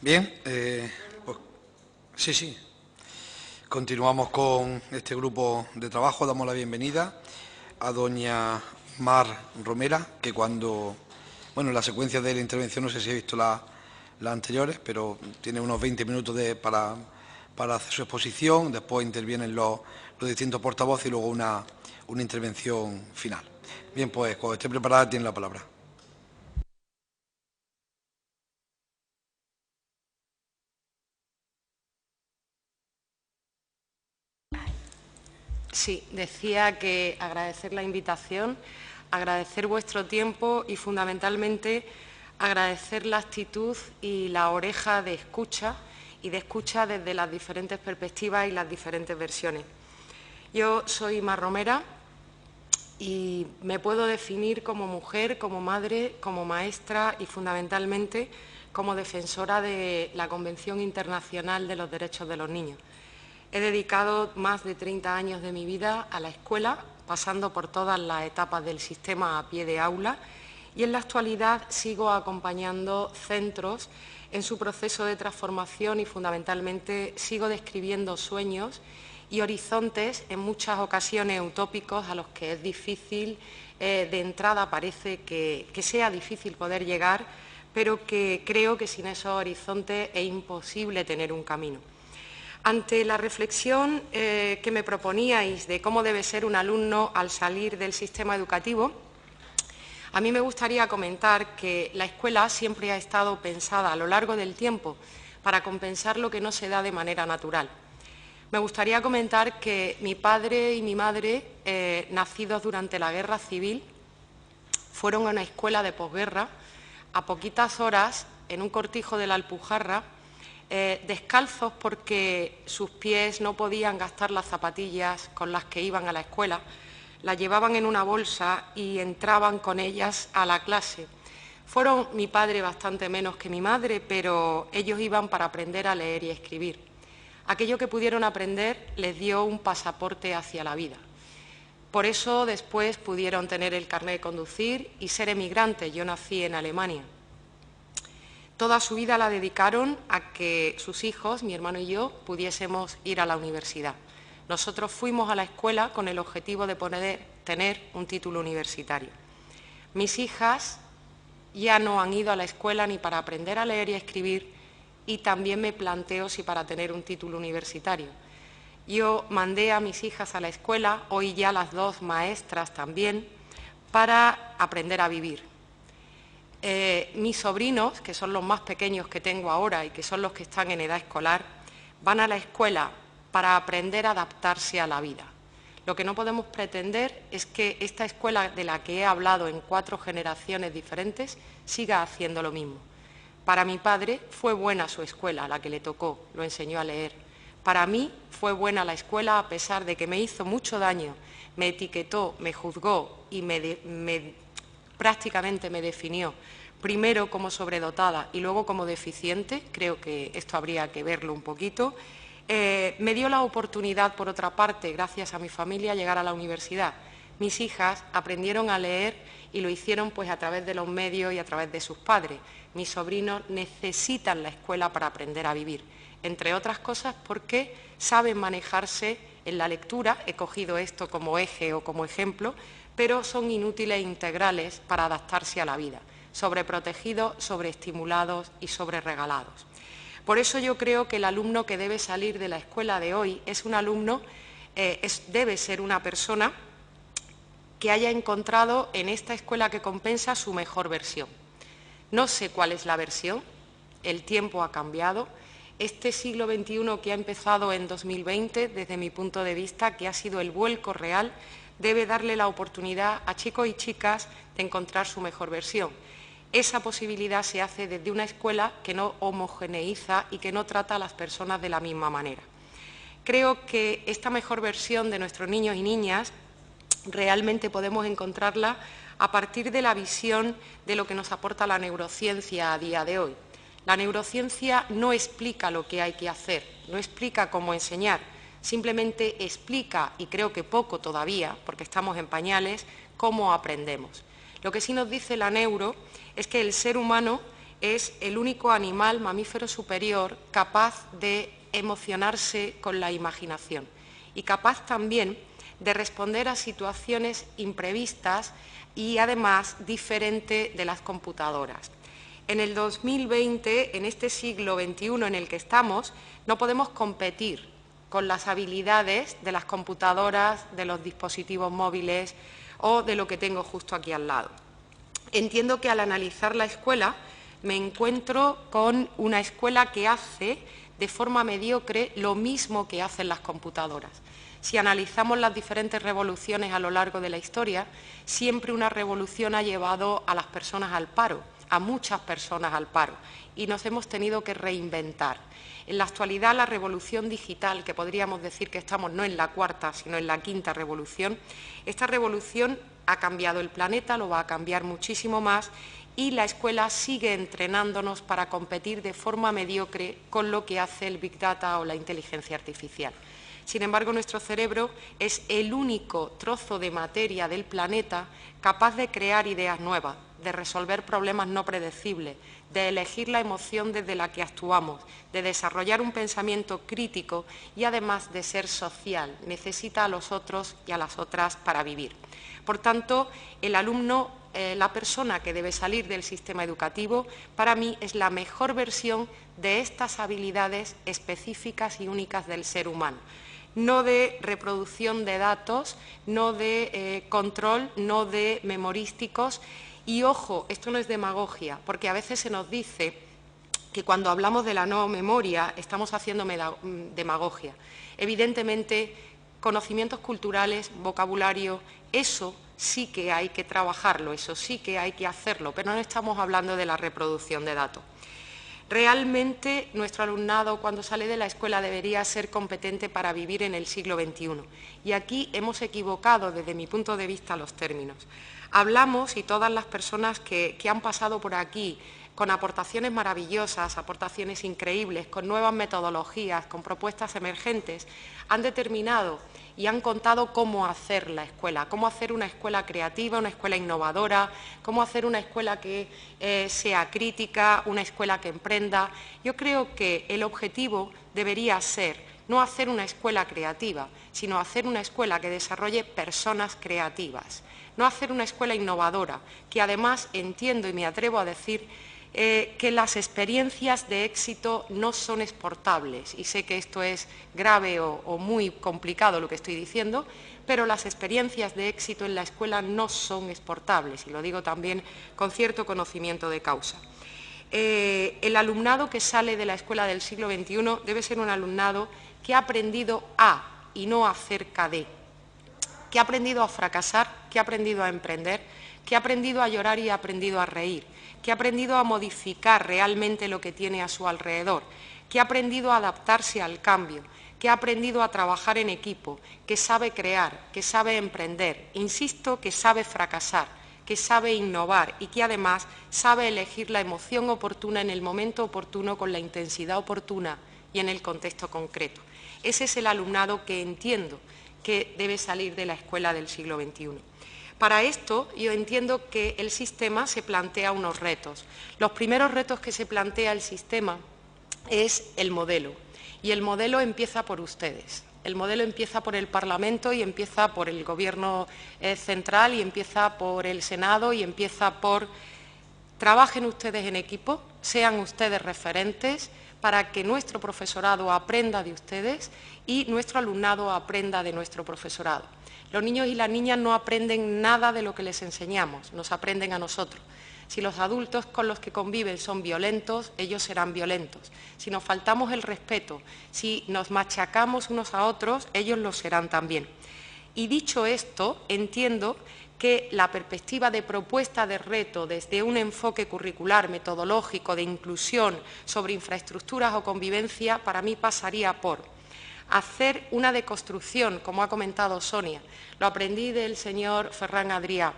Bien, pues, sí, sí. Continuamos con este grupo de trabajo. Damos la bienvenida a doña Mar Romera, que en la secuencia de la intervención, no sé si he visto las anteriores, pero tiene unos 20 minutos para hacer su exposición. Después intervienen los distintos portavoces y luego una intervención final. Bien, pues cuando esté preparada tiene la palabra. Sí, decía que agradecer la invitación, agradecer vuestro tiempo y fundamentalmente agradecer la actitud y la oreja de escucha y de escucha desde las diferentes perspectivas y las diferentes versiones. Yo soy Mar Romera y me puedo definir como mujer, como madre, como maestra y fundamentalmente como defensora de la Convención Internacional de los Derechos de los Niños. He dedicado más de 30 años de mi vida a la escuela, pasando por todas las etapas del sistema a pie de aula, y en la actualidad sigo acompañando centros en su proceso de transformación y fundamentalmente sigo describiendo sueños y horizontes en muchas ocasiones utópicos a los que es difícil, de entrada parece que sea difícil poder llegar, pero que creo que sin esos horizontes es imposible tener un camino. Ante la reflexión que me proponíais de cómo debe ser un alumno al salir del sistema educativo, a mí me gustaría comentar que la escuela siempre ha estado pensada a lo largo del tiempo para compensar lo que no se da de manera natural. Me gustaría comentar que mi padre y mi madre, nacidos durante la Guerra Civil, fueron a una escuela de posguerra a poquitas horas en un cortijo de la Alpujarra, descalzos porque sus pies no podían gastar las zapatillas con las que iban a la escuela, las llevaban en una bolsa y entraban con ellas a la clase. Fueron mi padre bastante menos que mi madre, pero ellos iban para aprender a leer y escribir. Aquello que pudieron aprender les dio un pasaporte hacia la vida. Por eso después pudieron tener el carnet de conducir y ser emigrantes. Yo nací en Alemania. Toda su vida la dedicaron a que sus hijos, mi hermano y yo, pudiésemos ir a la universidad. Nosotros fuimos a la escuela con el objetivo de poder tener un título universitario. Mis hijas ya no han ido a la escuela ni para aprender a leer y a escribir, y también me planteo si para tener un título universitario. Yo mandé a mis hijas a la escuela, hoy ya las dos maestras también, para aprender a vivir. Mis sobrinos, que son los más pequeños que tengo ahora y que son los que están en edad escolar, van a la escuela para aprender a adaptarse a la vida. Lo que no podemos pretender es que esta escuela de la que he hablado en 4 generaciones diferentes siga haciendo lo mismo. Para mi padre fue buena su escuela, la que le tocó, lo enseñó a leer. Para mí fue buena la escuela a pesar de que me hizo mucho daño, me etiquetó, me juzgó y prácticamente me definió, primero como sobredotada y luego como deficiente, creo que esto habría que verlo un poquito. Me dio la oportunidad, por otra parte, gracias a mi familia, llegar a la universidad. Mis hijas aprendieron a leer y lo hicieron pues a través de los medios y a través de sus padres. Mis sobrinos necesitan la escuela para aprender a vivir, entre otras cosas porque saben manejarse en la lectura, he cogido esto como eje o como ejemplo, pero son inútiles e integrales para adaptarse a la vida, sobreprotegidos, sobreestimulados y sobreregalados. Por eso yo creo que el alumno que debe salir de la escuela de hoy es un alumno, debe ser una persona que haya encontrado en esta escuela que compensa su mejor versión. No sé cuál es la versión, el tiempo ha cambiado. Este siglo XXI que ha empezado en 2020, desde mi punto de vista, que ha sido el vuelco real, debe darle la oportunidad a chicos y chicas de encontrar su mejor versión. Esa posibilidad se hace desde una escuela que no homogeneiza y que no trata a las personas de la misma manera. Creo que esta mejor versión de nuestros niños y niñas realmente podemos encontrarla a partir de la visión de lo que nos aporta la neurociencia a día de hoy. La neurociencia no explica lo que hay que hacer, no explica cómo enseñar, simplemente explica, y creo que poco todavía, porque estamos en pañales, cómo aprendemos. Lo que sí nos dice la neuro es que el ser humano es el único animal mamífero superior capaz de emocionarse con la imaginación y capaz también de responder a situaciones imprevistas y, además, diferente de las computadoras. En el 2020, en este siglo XXI en el que estamos, no podemos competir con las habilidades de las computadoras, de los dispositivos móviles o de lo que tengo justo aquí al lado. Entiendo que al analizar la escuela me encuentro con una escuela que hace de forma mediocre lo mismo que hacen las computadoras. Si analizamos las diferentes revoluciones a lo largo de la historia, siempre una revolución ha llevado a las personas al paro, a muchas personas al paro, y nos hemos tenido que reinventar. En la actualidad, la revolución digital, que podríamos decir que estamos no en la cuarta, sino en la quinta revolución, esta revolución ha cambiado el planeta, lo va a cambiar muchísimo más, y la escuela sigue entrenándonos para competir de forma mediocre con lo que hace el Big Data o la inteligencia artificial. Sin embargo, nuestro cerebro es el único trozo de materia del planeta capaz de crear ideas nuevas, de resolver problemas no predecibles, de elegir la emoción desde la que actuamos, de desarrollar un pensamiento crítico y, además, de ser social. Necesita a los otros y a las otras para vivir. Por tanto, el alumno, la persona que debe salir del sistema educativo, para mí es la mejor versión de estas habilidades específicas y únicas del ser humano. No de reproducción de datos, no de control, no de memorísticos. Y, ojo, esto no es demagogia, porque a veces se nos dice que cuando hablamos de la no memoria estamos haciendo demagogia. Evidentemente, conocimientos culturales, vocabulario, eso sí que hay que trabajarlo, eso sí que hay que hacerlo, pero no estamos hablando de la reproducción de datos. Realmente nuestro alumnado, cuando sale de la escuela, debería ser competente para vivir en el siglo XXI. Y aquí hemos equivocado, desde mi punto de vista, los términos. Hablamos, y todas las personas que han pasado por aquí, con aportaciones maravillosas, aportaciones increíbles, con nuevas metodologías, con propuestas emergentes, han determinado y han contado cómo hacer la escuela, cómo hacer una escuela creativa, una escuela innovadora, cómo hacer una escuela que sea crítica, una escuela que emprenda. Yo creo que el objetivo debería ser no hacer una escuela creativa, sino hacer una escuela que desarrolle personas creativas, no hacer una escuela innovadora, que además entiendo y me atrevo a decir que las experiencias de éxito no son exportables, y sé que esto es grave o muy complicado lo que estoy diciendo, pero las experiencias de éxito en la escuela no son exportables, y lo digo también con cierto conocimiento de causa. El alumnado que sale de la escuela del siglo XXI debe ser un alumnado que ha aprendido a y no acerca de, que ha aprendido a fracasar, que ha aprendido a emprender, que ha aprendido a llorar y ha aprendido a reír, que ha aprendido a modificar realmente lo que tiene a su alrededor, que ha aprendido a adaptarse al cambio, que ha aprendido a trabajar en equipo, que sabe crear, que sabe emprender, insisto, que sabe fracasar, que sabe innovar y que además sabe elegir la emoción oportuna en el momento oportuno, con la intensidad oportuna y en el contexto concreto. Ese es el alumnado que entiendo que debe salir de la escuela del siglo XXI. Para esto, yo entiendo que el sistema se plantea unos retos. Los primeros retos que se plantea el sistema es el modelo, y el modelo empieza por ustedes. El modelo empieza por el Parlamento y empieza por el Gobierno central y empieza por el Senado y empieza por... Trabajen ustedes en equipo, sean ustedes referentes para que nuestro profesorado aprenda de ustedes y nuestro alumnado aprenda de nuestro profesorado. Los niños y las niñas no aprenden nada de lo que les enseñamos, nos aprenden a nosotros. Si los adultos con los que conviven son violentos, ellos serán violentos. Si nos faltamos el respeto, si nos machacamos unos a otros, ellos lo serán también. Y dicho esto, entiendo que la perspectiva de propuesta de reto desde un enfoque curricular, metodológico, de inclusión, sobre infraestructuras o convivencia, para mí pasaría por hacer una deconstrucción, como ha comentado Sonia. Lo aprendí del señor Ferran Adrià.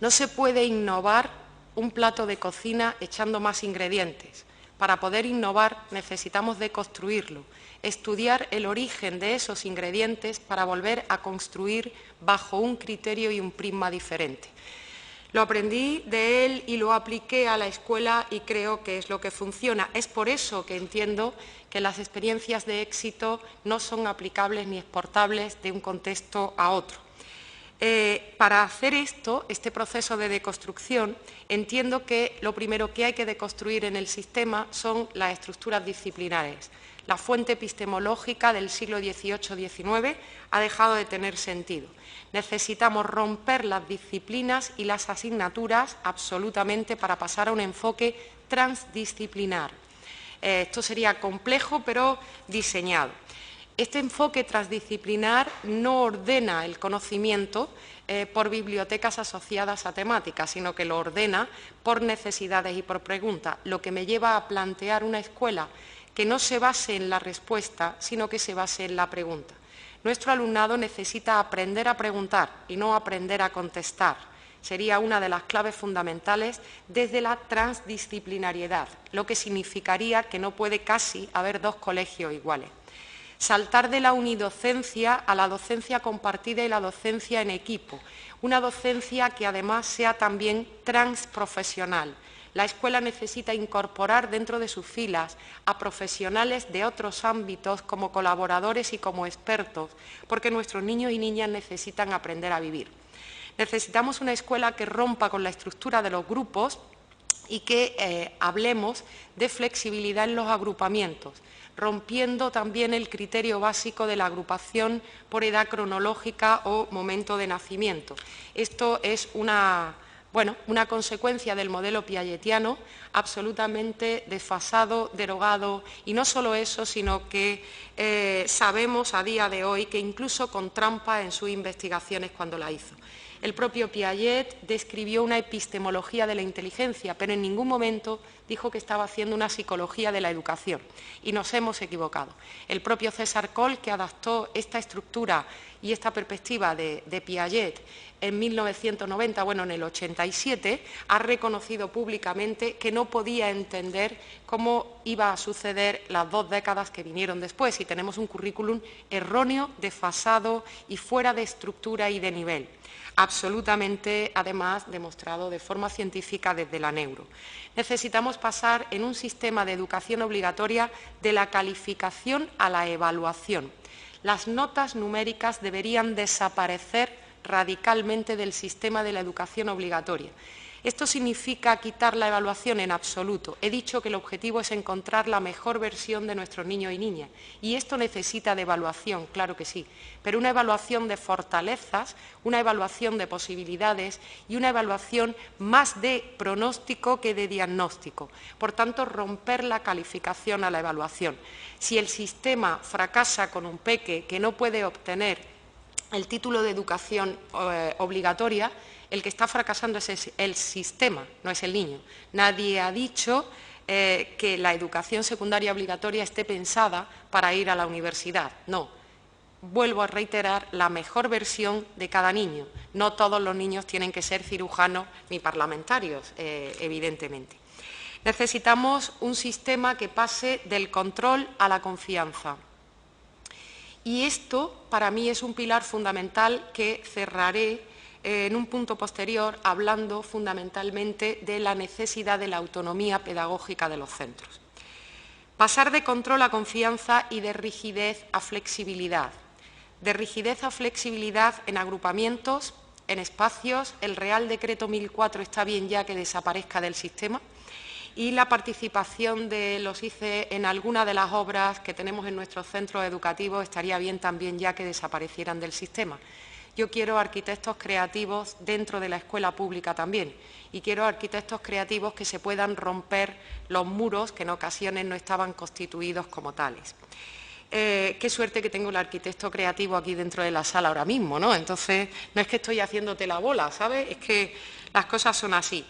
No se puede innovar un plato de cocina echando más ingredientes. Para poder innovar necesitamos deconstruirlo, estudiar el origen de esos ingredientes para volver a construir bajo un criterio y un prisma diferente. Lo aprendí de él y lo apliqué a la escuela y creo que es lo que funciona. Es por eso que entiendo que las experiencias de éxito no son aplicables ni exportables de un contexto a otro. Para hacer esto, este proceso de deconstrucción, entiendo que lo primero que hay que deconstruir en el sistema son las estructuras disciplinares. La fuente epistemológica del siglo XVIII-XIX ha dejado de tener sentido. Necesitamos romper las disciplinas y las asignaturas absolutamente para pasar a un enfoque transdisciplinar. Esto sería complejo, pero diseñado. Este enfoque transdisciplinar no ordena el conocimiento por bibliotecas asociadas a temáticas, sino que lo ordena por necesidades y por preguntas, lo que me lleva a plantear una escuela que no se base en la respuesta, sino que se base en la pregunta. Nuestro alumnado necesita aprender a preguntar y no aprender a contestar. Sería una de las claves fundamentales desde la transdisciplinariedad, lo que significaría que no puede casi haber dos colegios iguales. Saltar de la unidocencia a la docencia compartida y la docencia en equipo, una docencia que además sea también transprofesional. La escuela necesita incorporar dentro de sus filas a profesionales de otros ámbitos como colaboradores y como expertos, porque nuestros niños y niñas necesitan aprender a vivir. Necesitamos una escuela que rompa con la estructura de los grupos y que hablemos de flexibilidad en los agrupamientos, rompiendo también el criterio básico de la agrupación por edad cronológica o momento de nacimiento. Esto es una consecuencia del modelo piagetiano absolutamente desfasado, derogado, y no solo eso, sino que sabemos a día de hoy que incluso con trampa en sus investigaciones cuando la hizo. El propio Piaget describió una epistemología de la inteligencia, pero en ningún momento dijo que estaba haciendo una psicología de la educación, y nos hemos equivocado. El propio César Coll, que adaptó esta estructura y esta perspectiva de Piaget en 1990, en el 87, ha reconocido públicamente que no podía entender cómo iba a suceder las 2 décadas que vinieron después, y tenemos un currículum erróneo, desfasado y fuera de estructura y de nivel. Absolutamente, además, demostrado de forma científica desde la neuro. Necesitamos pasar en un sistema de educación obligatoria de la calificación a la evaluación. Las notas numéricas deberían desaparecer radicalmente del sistema de la educación obligatoria. Esto significa quitar la evaluación en absoluto. He dicho que el objetivo es encontrar la mejor versión de nuestros niños y niñas, y esto necesita de evaluación, claro que sí, pero una evaluación de fortalezas, una evaluación de posibilidades y una evaluación más de pronóstico que de diagnóstico. Por tanto, romper la calificación a la evaluación. Si el sistema fracasa con un peque que no puede obtener el título de educación obligatoria, el que está fracasando es el sistema, no es el niño. Nadie ha dicho que la educación secundaria obligatoria esté pensada para ir a la universidad. No. Vuelvo a reiterar, la mejor versión de cada niño. No todos los niños tienen que ser cirujanos ni parlamentarios, evidentemente. Necesitamos un sistema que pase del control a la confianza. Y esto, para mí, es un pilar fundamental que cerraré en un punto posterior, hablando fundamentalmente de la necesidad de la autonomía pedagógica de los centros. Pasar de control a confianza y de rigidez a flexibilidad. De rigidez a flexibilidad en agrupamientos, en espacios. El Real Decreto 1004 está bien ya que desaparezca del sistema, y la participación de los ICE en alguna de las obras que tenemos en nuestros centros educativos estaría bien también ya que desaparecieran del sistema. Yo quiero arquitectos creativos dentro de la escuela pública también, y quiero arquitectos creativos que se puedan romper los muros que en ocasiones no estaban constituidos como tales. Qué suerte que tengo el arquitecto creativo aquí dentro de la sala ahora mismo, ¿no? Entonces, no es que estoy haciéndote la bola, ¿sabes? Es que las cosas son así.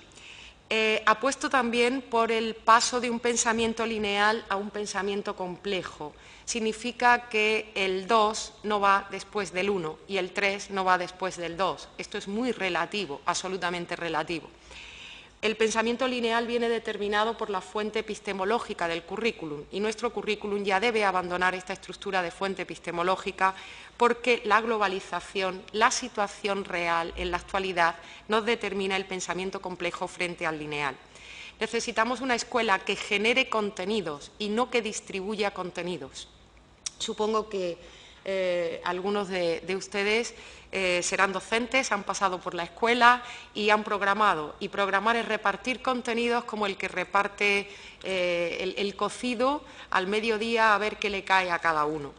Apuesto también por el paso de un pensamiento lineal a un pensamiento complejo. Significa que el 2 no va después del 1 y el 3 no va después del 2. Esto es muy relativo, absolutamente relativo. El pensamiento lineal viene determinado por la fuente epistemológica del currículum y nuestro currículum ya debe abandonar esta estructura de fuente epistemológica porque la globalización, la situación real en la actualidad nos determina el pensamiento complejo frente al lineal. Necesitamos una escuela que genere contenidos y no que distribuya contenidos. Supongo que algunos de ustedes serán docentes, han pasado por la escuela y han programado. Y programar es repartir contenidos como el que reparte el cocido al mediodía a ver qué le cae a cada uno.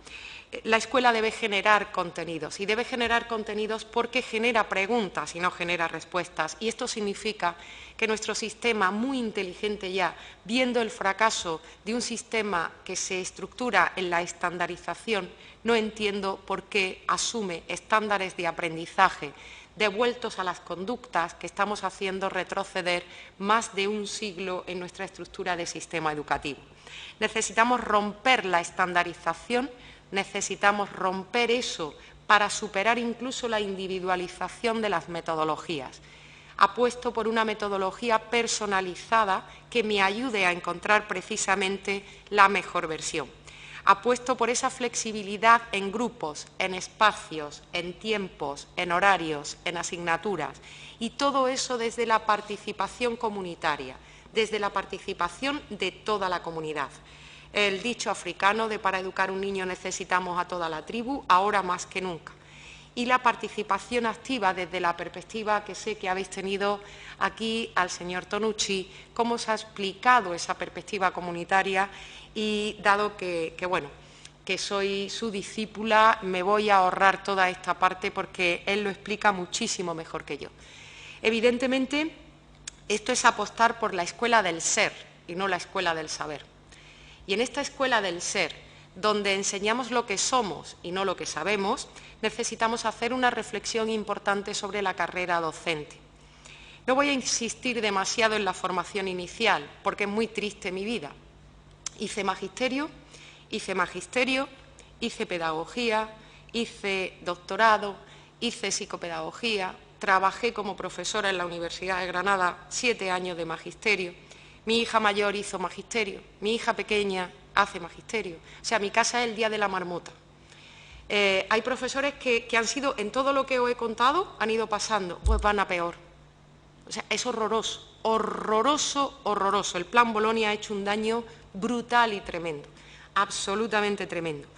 La escuela debe generar contenidos y debe generar contenidos porque genera preguntas y no genera respuestas. Y esto significa que nuestro sistema, muy inteligente ya, viendo el fracaso de un sistema que se estructura en la estandarización, no entiendo por qué asume estándares de aprendizaje devueltos a las conductas que estamos haciendo retroceder más de un siglo en nuestra estructura de sistema educativo. Necesitamos romper la estandarización, necesitamos romper eso para superar incluso la individualización de las metodologías. Apuesto por una metodología personalizada que me ayude a encontrar precisamente la mejor versión. Apuesto por esa flexibilidad en grupos, en espacios, en tiempos, en horarios, en asignaturas y todo eso desde la participación comunitaria, desde la participación de toda la comunidad. El dicho africano de para educar un niño necesitamos a toda la tribu, ahora más que nunca. Y la participación activa desde la perspectiva que sé que habéis tenido aquí al señor Tonucci, cómo se ha explicado esa perspectiva comunitaria y dado que soy su discípula, me voy a ahorrar toda esta parte porque él lo explica muchísimo mejor que yo. Evidentemente, esto es apostar por la escuela del ser y no la escuela del saber. Y en esta escuela del ser, donde enseñamos lo que somos y no lo que sabemos, necesitamos hacer una reflexión importante sobre la carrera docente. No voy a insistir demasiado en la formación inicial, porque es muy triste mi vida. Hice magisterio, hice pedagogía, hice doctorado, hice psicopedagogía, trabajé como profesora en la Universidad de Granada 7 años de magisterio. Mi hija mayor hizo magisterio, mi hija pequeña hace magisterio. O sea, mi casa es el día de la marmota. Hay profesores que han sido, en todo lo que os he contado, han ido pasando, pues van a peor. O sea, es horroroso, horroroso, horroroso. El Plan Bolonia ha hecho un daño brutal y tremendo, absolutamente tremendo.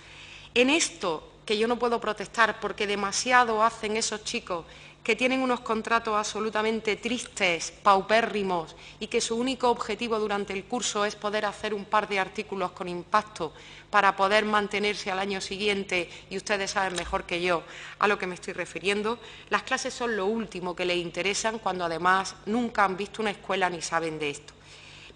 En esto, que yo no puedo protestar porque demasiado hacen esos chicos que tienen unos contratos absolutamente tristes, paupérrimos y que su único objetivo durante el curso es poder hacer un par de artículos con impacto para poder mantenerse al año siguiente, y ustedes saben mejor que yo a lo que me estoy refiriendo. Las clases son lo último que les interesan cuando además nunca han visto una escuela ni saben de esto.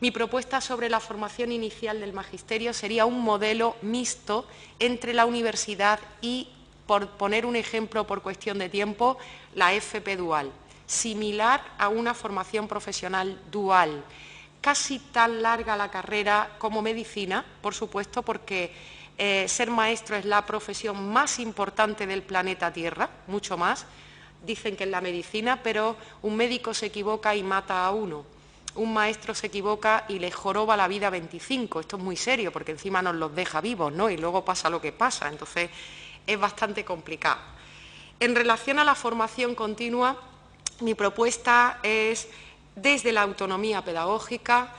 Mi propuesta sobre la formación inicial del magisterio sería un modelo mixto entre la universidad y, por poner un ejemplo por cuestión de tiempo, la FP dual, similar a una formación profesional dual, casi tan larga la carrera como medicina, por supuesto, porque ser maestro es la profesión más importante del planeta Tierra, mucho más. Dicen que es la medicina, pero un médico se equivoca y mata a uno. Un maestro se equivoca y le joroba la vida a 25. Esto es muy serio, porque encima nos los deja vivos, ¿no? Y luego pasa lo que pasa. Entonces, es bastante complicado. En relación a la formación continua, mi propuesta es, desde la autonomía pedagógica,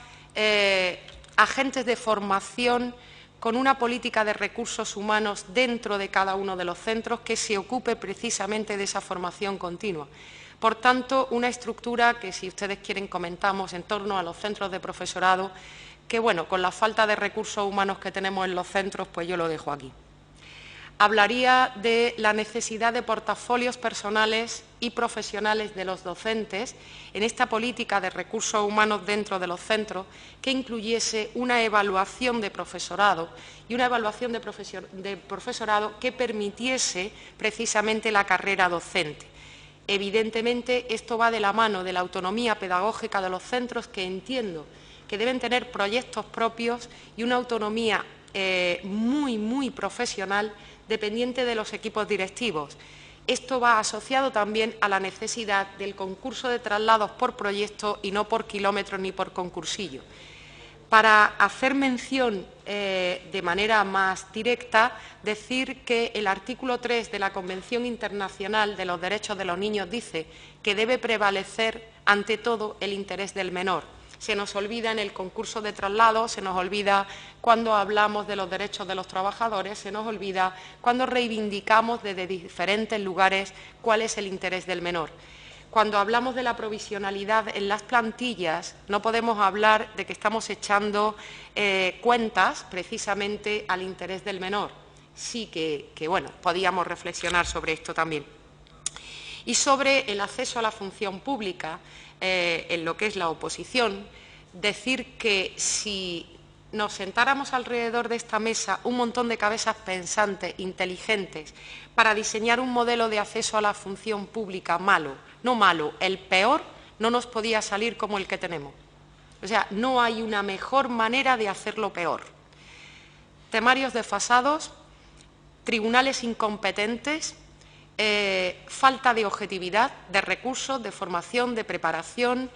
agentes de formación con una política de recursos humanos dentro de cada uno de los centros que se ocupe precisamente de esa formación continua. Por tanto, una estructura que, si ustedes quieren, comentamos en torno a los centros de profesorado, que, bueno, con la falta de recursos humanos que tenemos en los centros, pues yo lo dejo aquí. Hablaría de la necesidad de portafolios personales y profesionales de los docentes en esta política de recursos humanos dentro de los centros, que incluyese una evaluación de profesorado y una evaluación de profesorado que permitiese precisamente la carrera docente. Evidentemente, esto va de la mano de la autonomía pedagógica de los centros, que entiendo que deben tener proyectos propios y una autonomía muy profesional, dependiente de los equipos directivos. Esto va asociado también a la necesidad del concurso de traslados por proyecto y no por kilómetros ni por concursillo. Para hacer mención de manera más directa, decir que el artículo 3 de la Convención Internacional de los Derechos de los Niños dice que debe prevalecer ante todo el interés del menor. Se nos olvida en el concurso de traslado, se nos olvida cuando hablamos de los derechos de los trabajadores, se nos olvida cuando reivindicamos desde diferentes lugares cuál es el interés del menor. Cuando hablamos de la provisionalidad en las plantillas, no podemos hablar de que estamos echando cuentas precisamente al interés del menor. Sí que bueno, podíamos reflexionar sobre esto también. Y sobre el acceso a la función pública, en lo que es la oposición, decir que si nos sentáramos alrededor de esta mesa un montón de cabezas pensantes, inteligentes, para diseñar un modelo de acceso a la función pública malo, no malo, el peor, no nos podía salir como el que tenemos. O sea, no hay una mejor manera de hacerlo peor. Temarios desfasados, tribunales incompetentes, falta de objetividad, de recursos, de formación, de preparación,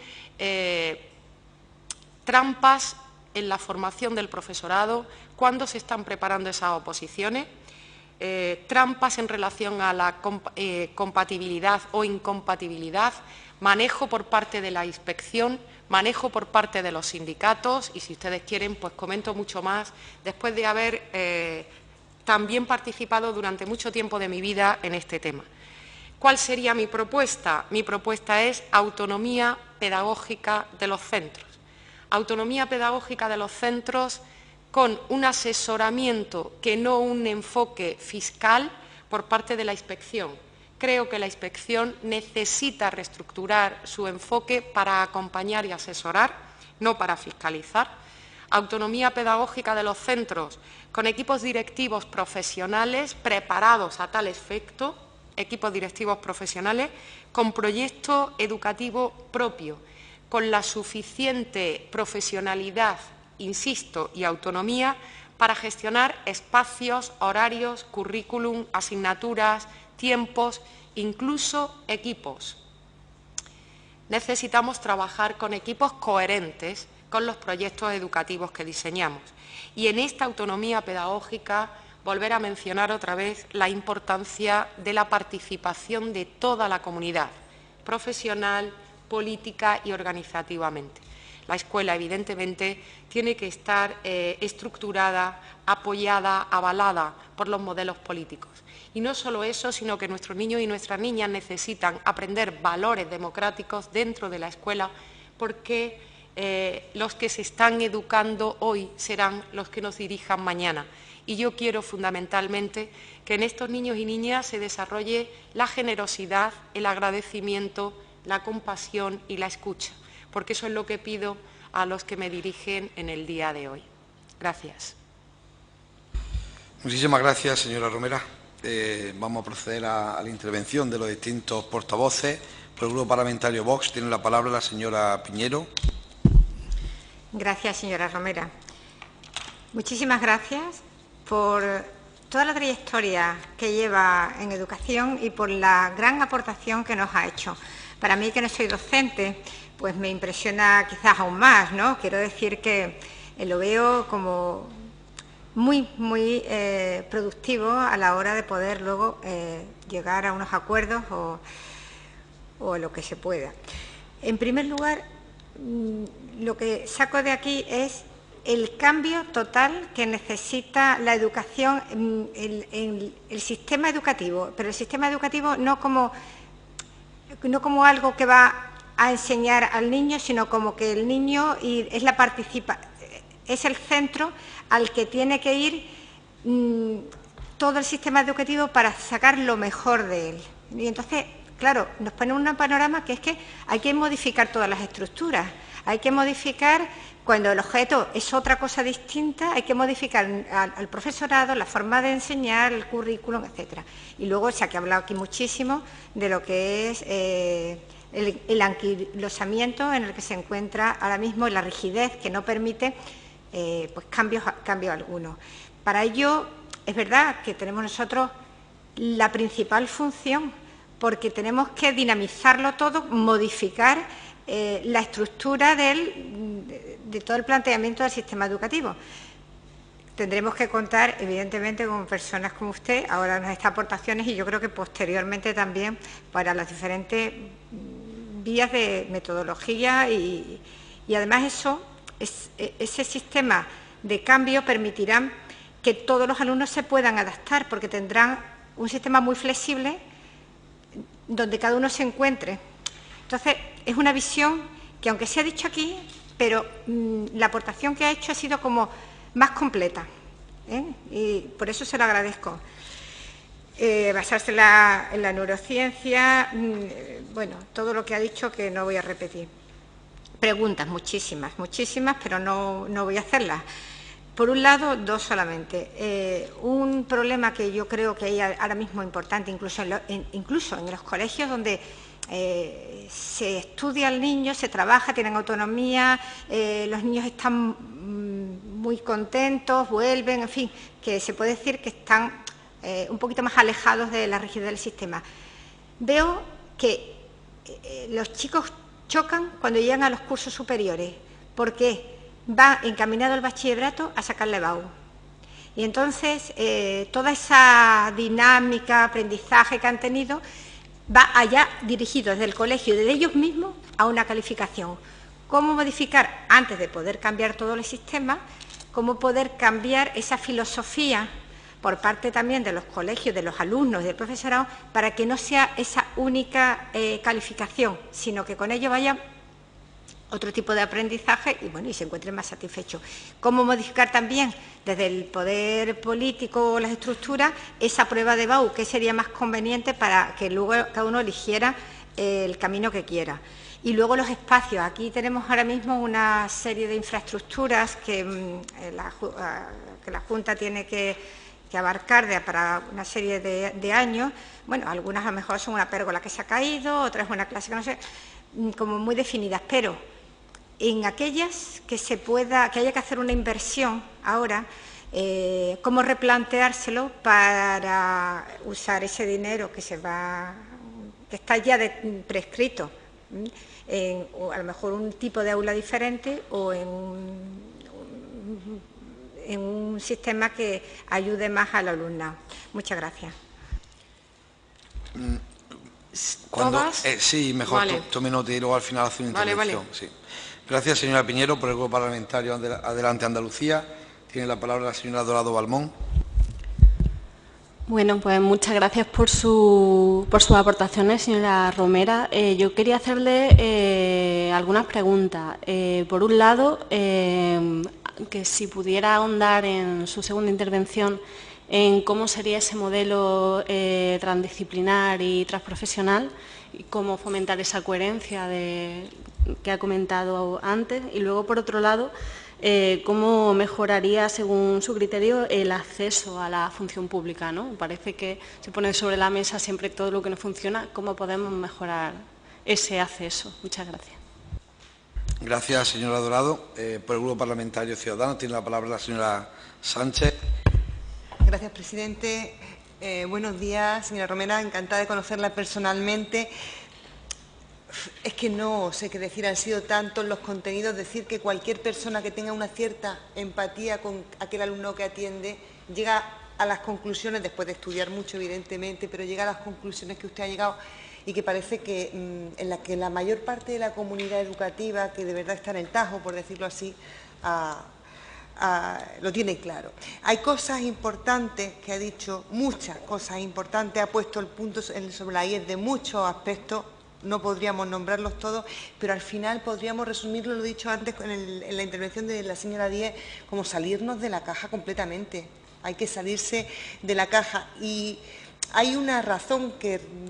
trampas en la formación del profesorado, cuándo se están preparando esas oposiciones, trampas en relación a la compatibilidad o incompatibilidad, manejo por parte de la inspección, manejo por parte de los sindicatos y, si ustedes quieren, pues comento mucho más después de haber también participado durante mucho tiempo de mi vida en este tema. ¿Cuál sería mi propuesta? Mi propuesta es autonomía pedagógica de los centros. Autonomía pedagógica de los centros con un asesoramiento que no un enfoque fiscal por parte de la inspección. Creo que la inspección necesita reestructurar su enfoque para acompañar y asesorar, no para fiscalizar. Autonomía pedagógica de los centros con equipos directivos profesionales preparados a tal efecto, equipos directivos profesionales con proyecto educativo propio, con la suficiente profesionalidad, insisto, y autonomía para gestionar espacios, horarios, currículum, asignaturas, tiempos, incluso equipos. Necesitamos trabajar con equipos coherentes con los proyectos educativos que diseñamos. Y en esta autonomía pedagógica, volver a mencionar otra vez la importancia de la participación de toda la comunidad, profesional, política y organizativamente. La escuela, evidentemente, tiene que estar estructurada, apoyada, avalada por los modelos políticos. Y no solo eso, sino que nuestros niños y nuestras niñas necesitan aprender valores democráticos dentro de la escuela, porque los que se están educando hoy serán los que nos dirijan mañana. Y yo quiero fundamentalmente que en estos niños y niñas se desarrolle la generosidad, el agradecimiento, la compasión y la escucha, porque eso es lo que pido a los que me dirigen en el día de hoy. Gracias. Muchísimas gracias, señora Romera. Vamos a proceder a la intervención de los distintos portavoces. Por el Grupo Parlamentario Vox tiene la palabra la señora Piñero. Gracias, señora Romera. Muchísimas gracias por toda la trayectoria que lleva en educación y por la gran aportación que nos ha hecho. Para mí, que no soy docente, pues me impresiona quizás aún más, ¿no? Quiero decir que lo veo como muy productivo a la hora de poder luego llegar a unos acuerdos o lo que se pueda. En primer lugar, lo que saco de aquí es el cambio total que necesita la educación, el sistema educativo, pero el sistema educativo no como algo que va a enseñar al niño, sino como que el niño es el centro al que tiene que ir todo el sistema educativo para sacar lo mejor de él. Y entonces, claro, nos pone un panorama que es que hay que modificar todas las estructuras, hay que modificar, cuando el objeto es otra cosa distinta, hay que modificar al profesorado, la forma de enseñar, el currículum, etcétera. Y luego, se ha hablado aquí muchísimo de lo que es el anquilosamiento en el que se encuentra ahora mismo, la rigidez que no permite pues cambios algunos. Para ello, es verdad que tenemos nosotros la principal función, porque tenemos que dinamizarlo todo, modificar la estructura de todo el planteamiento del sistema educativo. Tendremos que contar, evidentemente, con personas como usted, ahora nos está aportaciones y yo creo que posteriormente también para las diferentes vías de metodología y además ese sistema de cambio permitirá que todos los alumnos se puedan adaptar porque tendrán un sistema muy flexible donde cada uno se encuentre. Entonces, es una visión que, aunque se ha dicho aquí, pero la aportación que ha hecho ha sido como más completa, y por eso se lo agradezco. Basarse en la neurociencia, bueno, todo lo que ha dicho que no voy a repetir. Preguntas, muchísimas, pero no voy a hacerlas. Por un lado, dos solamente. Un problema que yo creo que hay ahora mismo importante, incluso en los colegios donde se estudia al niño, se trabaja, tienen autonomía, los niños están muy contentos, vuelven, en fin, que se puede decir que están un poquito más alejados de la rigidez del sistema. Veo que los chicos chocan cuando llegan a los cursos superiores, porque va encaminado el bachillerato a sacarle BAU. Y entonces toda esa dinámica, aprendizaje que han tenido, va allá dirigido desde el colegio y de ellos mismos a una calificación. ¿Cómo modificar, antes de poder cambiar todo el sistema, cómo poder cambiar esa filosofía por parte también de los colegios, de los alumnos y del profesorado, para que no sea esa única calificación, sino que con ello vaya otro tipo de aprendizaje y, bueno, y se encuentren más satisfechos? ¿Cómo modificar también desde el poder político o las estructuras esa prueba de BAU? ¿Qué sería más conveniente para que luego cada uno eligiera el camino que quiera? Y luego los espacios. Aquí tenemos ahora mismo una serie de infraestructuras que la Junta tiene que abarcar para una serie de años. Bueno, algunas a lo mejor son una pérgola que se ha caído, otras una clase que no sé, como muy definidas, pero en aquellas que haya que hacer una inversión ahora, cómo replanteárselo para usar ese dinero que está ya prescrito, o a lo mejor un tipo de aula diferente o en un sistema que ayude más al alumnado. Muchas gracias. Sí, mejor vale. tome nota y luego al final hace una intervención. Vale. Sí. Gracias, señora Piñero. Por el Grupo Parlamentario Adelante Andalucía, tiene la palabra la señora Dorado Balmón. Bueno, pues muchas gracias por sus aportaciones, señora Romera. Yo quería hacerle algunas preguntas. Por un lado, que si pudiera ahondar en su segunda intervención en cómo sería ese modelo transdisciplinar y transprofesional y cómo fomentar esa coherencia que ha comentado antes. Y luego, por otro lado, cómo mejoraría, según su criterio, el acceso a la función pública, ¿no? Parece que se pone sobre la mesa siempre todo lo que no funciona. ¿Cómo podemos mejorar ese acceso? Muchas gracias. Gracias, señora Dorado. Por el Grupo Parlamentario Ciudadanos tiene la palabra la señora Sánchez. Gracias, presidente. Buenos días, señora Romera. Encantada de conocerla personalmente. Es que no sé qué decir, han sido tantos los contenidos, decir que cualquier persona que tenga una cierta empatía con aquel alumno que atiende llega a las conclusiones, después de estudiar mucho evidentemente, pero llega a las conclusiones que usted ha llegado y que parece que en la que la mayor parte de la comunidad educativa, que de verdad está en el tajo, por decirlo así, lo tiene claro. Hay cosas importantes que ha dicho, muchas cosas importantes, ha puesto el punto sobre la I de muchos aspectos. No podríamos nombrarlos todos, pero al final podríamos resumirlo, lo he dicho antes en la intervención de la señora Díez, como salirnos de la caja completamente. Hay que salirse de la caja y hay una razón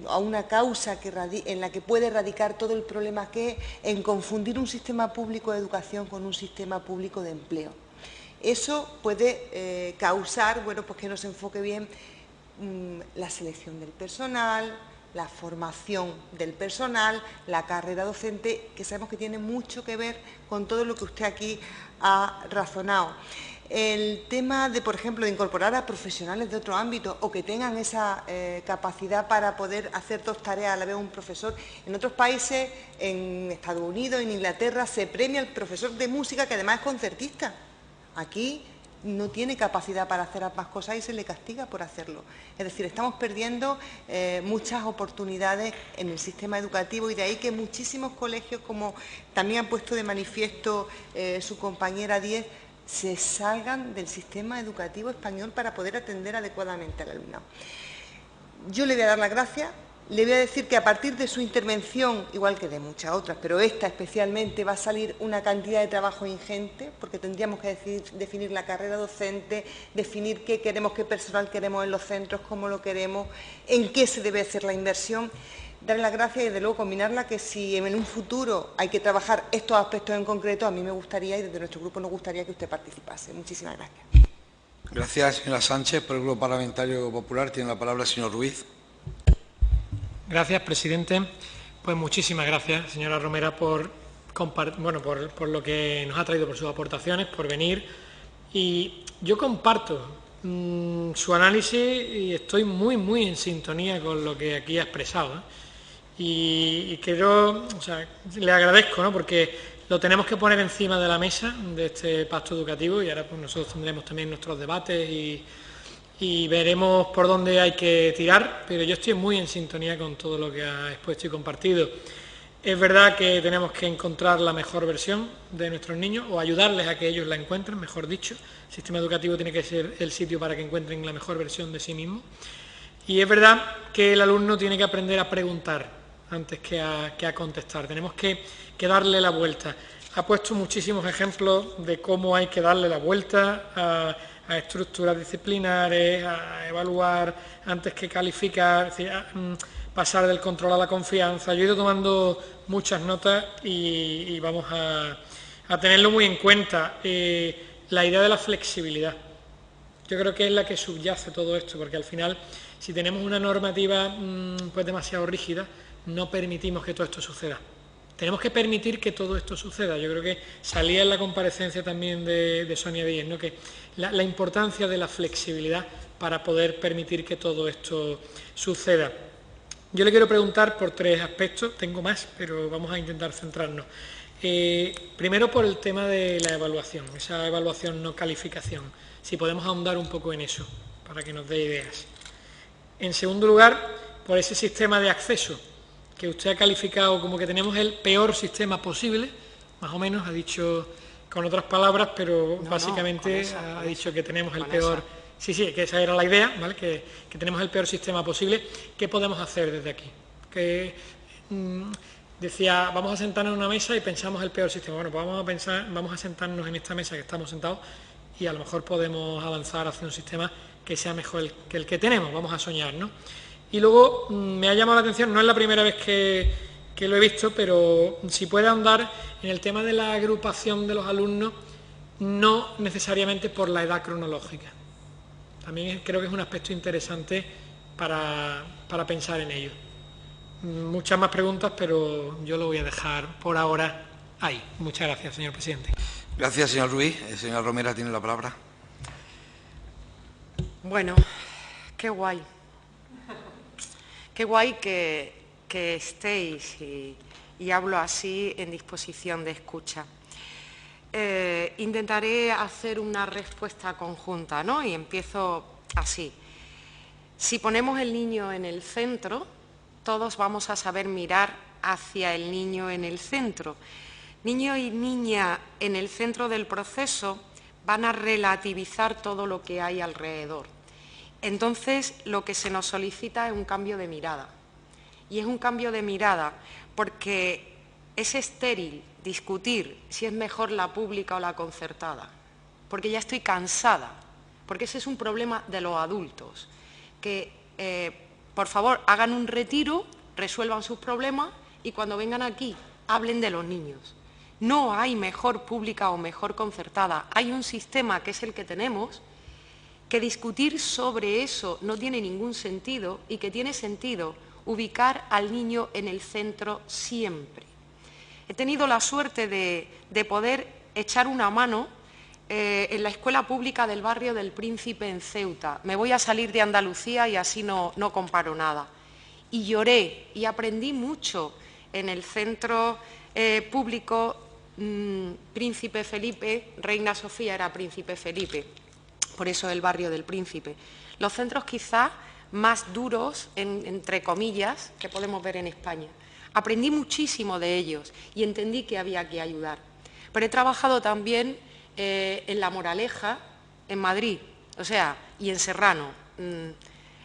o una causa en la que puede radicar todo el problema, que es en confundir un sistema público de educación con un sistema público de empleo. Eso puede causar, bueno, pues que no se enfoque bien la selección del personal, la formación del personal, la carrera docente, que sabemos que tiene mucho que ver con todo lo que usted aquí ha razonado. El tema de, por ejemplo, de incorporar a profesionales de otro ámbito o que tengan esa capacidad para poder hacer dos tareas a la vez un profesor. En otros países, en Estados Unidos, en Inglaterra, se premia al profesor de música que además es concertista. Aquí no tiene capacidad para hacer ambas cosas y se le castiga por hacerlo. Es decir, estamos perdiendo muchas oportunidades en el sistema educativo y de ahí que muchísimos colegios, como también han puesto de manifiesto su compañera Díez, se salgan del sistema educativo español para poder atender adecuadamente al alumnado. Yo le voy a dar las gracias. Le voy a decir que a partir de su intervención, igual que de muchas otras, pero esta especialmente, va a salir una cantidad de trabajo ingente, porque tendríamos que definir la carrera docente, definir qué queremos, qué personal queremos en los centros, cómo lo queremos, en qué se debe hacer la inversión. Darle las gracias y, desde luego, combinarla, que si en un futuro hay que trabajar estos aspectos en concreto, a mí me gustaría y desde nuestro grupo nos gustaría que usted participase. Muchísimas gracias. Gracias, señora Sánchez. Por el Grupo Parlamentario Popular tiene la palabra el señor Ruiz. Gracias, presidente. Pues muchísimas gracias, señora Romera, por lo que nos ha traído, por sus aportaciones, por venir. Y yo comparto su análisis y estoy muy en sintonía con lo que aquí ha expresado, ¿eh? Y quiero, le agradezco, ¿no?, porque lo tenemos que poner encima de la mesa de este pacto educativo y ahora pues nosotros tendremos también nuestros debates y veremos por dónde hay que tirar, pero yo estoy muy en sintonía con todo lo que ha expuesto y compartido. Es verdad que tenemos que encontrar la mejor versión de nuestros niños o ayudarles a que ellos la encuentren, mejor dicho. El sistema educativo tiene que ser el sitio para que encuentren la mejor versión de sí mismos. Y es verdad que el alumno tiene que aprender a preguntar antes que a contestar. Tenemos que darle la vuelta. Ha puesto muchísimos ejemplos de cómo hay que darle la vuelta a estructuras disciplinares, a evaluar antes que calificar, es decir, pasar del control a la confianza. Yo he ido tomando muchas notas y vamos a tenerlo muy en cuenta. La idea de la flexibilidad, yo creo que es la que subyace todo esto, porque al final, si tenemos una normativa pues demasiado rígida, no permitimos que todo esto suceda. Tenemos que permitir que todo esto suceda. Yo creo que salía en la comparecencia también de Sonia Díez, ¿no?, que la importancia de la flexibilidad para poder permitir que todo esto suceda. Yo le quiero preguntar por tres aspectos, tengo más, pero vamos a intentar centrarnos. Primero, por el tema de la evaluación, esa evaluación no calificación, si podemos ahondar un poco en eso, para que nos dé ideas. En segundo lugar, por ese sistema de acceso, que usted ha calificado como que tenemos el peor sistema posible, más o menos, ha dicho con otras palabras, pero básicamente ha dicho que tenemos el peor... Sí, que esa era la idea, ¿vale?, que tenemos el peor sistema posible. ¿Qué podemos hacer desde aquí? Que decía, vamos a sentarnos en una mesa y pensamos el peor sistema. Bueno, pues vamos a sentarnos en esta mesa que estamos sentados y a lo mejor podemos avanzar hacia un sistema que sea mejor que el que tenemos. Vamos a soñar, ¿no? Y luego me ha llamado la atención, no es la primera vez que lo he visto, pero si puede ahondar en el tema de la agrupación de los alumnos, no necesariamente por la edad cronológica. También creo que es un aspecto interesante para pensar en ello. Muchas más preguntas, pero yo lo voy a dejar por ahora ahí. Muchas gracias, señor presidente. Gracias, señor Ruiz. Señora Romera tiene la palabra. Bueno, qué guay. Qué guay que estéis, y hablo así, en disposición de escucha. Intentaré hacer una respuesta conjunta, ¿no? Y empiezo así. Si ponemos el niño en el centro, todos vamos a saber mirar hacia el niño en el centro. Niño y niña en el centro del proceso van a relativizar todo lo que hay alrededor. Entonces, lo que se nos solicita es un cambio de mirada. Y es un cambio de mirada porque es estéril discutir si es mejor la pública o la concertada, porque ya estoy cansada, porque ese es un problema de los adultos, que por favor hagan un retiro, resuelvan sus problemas y cuando vengan aquí hablen de los niños. No hay mejor pública o mejor concertada, hay un sistema que es el que tenemos, que discutir sobre eso no tiene ningún sentido y que tiene sentido ubicar al niño en el centro siempre. He tenido la suerte de poder echar una mano en la escuela pública del barrio del Príncipe en Ceuta. Me voy a salir de Andalucía y así no comparo nada. Y lloré y aprendí mucho en el centro público Príncipe Felipe. Reina Sofía era Príncipe Felipe, por eso el barrio del Príncipe. Los centros quizás más duros, entre comillas, que podemos ver en España. Aprendí muchísimo de ellos y entendí que había que ayudar. Pero he trabajado también en La Moraleja, en Madrid, y en Serrano.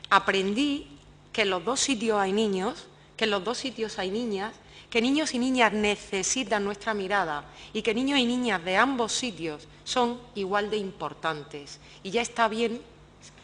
Aprendí que en los dos sitios hay niños, que en los dos sitios hay niñas, que niños y niñas necesitan nuestra mirada y que niños y niñas de ambos sitios son igual de importantes. Y ya está bien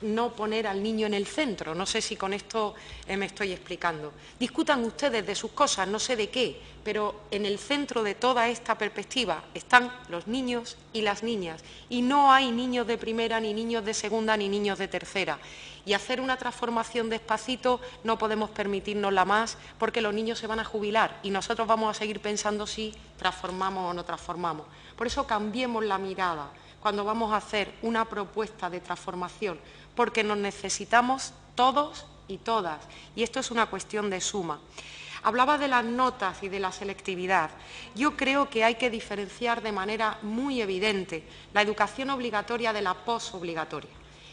no poner al niño en el centro. No sé si con esto me estoy explicando. Discutan ustedes de sus cosas, no sé de qué, pero en el centro de toda esta perspectiva están los niños y las niñas. Y no hay niños de primera, ni niños de segunda, ni niños de tercera. Y hacer una transformación despacito no podemos permitirnosla más porque los niños se van a jubilar y nosotros vamos a seguir pensando si transformamos o no transformamos. Por eso cambiemos la mirada cuando vamos a hacer una propuesta de transformación, porque nos necesitamos todos y todas, y esto es una cuestión de suma. Hablaba de las notas y de la selectividad. Yo creo que hay que diferenciar de manera muy evidente la educación obligatoria de la posobligatoria.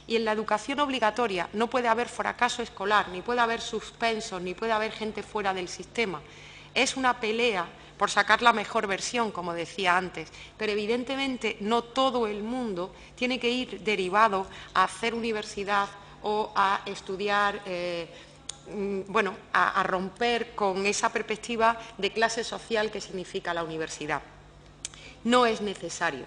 Y en la educación obligatoria no puede haber fracaso escolar, ni puede haber suspensos, ni puede haber gente fuera del sistema. Es una pelea por sacar la mejor versión, como decía antes, pero evidentemente no todo el mundo tiene que ir derivado a hacer universidad o a estudiar, a romper con esa perspectiva de clase social que significa la universidad. No es necesario.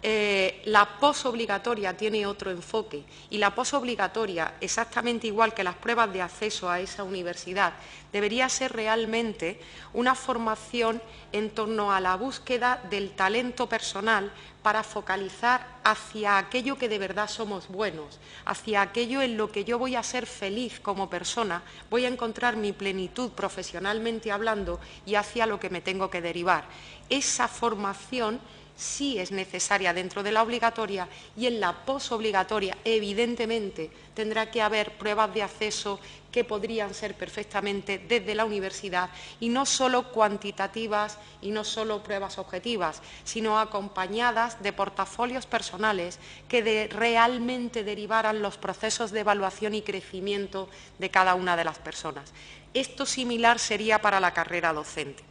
La posobligatoria tiene otro enfoque y la posobligatoria, exactamente igual que las pruebas de acceso a esa universidad, debería ser realmente una formación en torno a la búsqueda del talento personal para focalizar hacia aquello que de verdad somos buenos, hacia aquello en lo que yo voy a ser feliz como persona, voy a encontrar mi plenitud profesionalmente hablando y hacia lo que me tengo que derivar. Esa formación sí es necesaria dentro de la obligatoria y en la posobligatoria, evidentemente, tendrá que haber pruebas de acceso que podrían ser perfectamente desde la universidad y no solo cuantitativas y no solo pruebas objetivas, sino acompañadas de portafolios personales que realmente derivaran los procesos de evaluación y crecimiento de cada una de las personas. Esto similar sería para la carrera docente.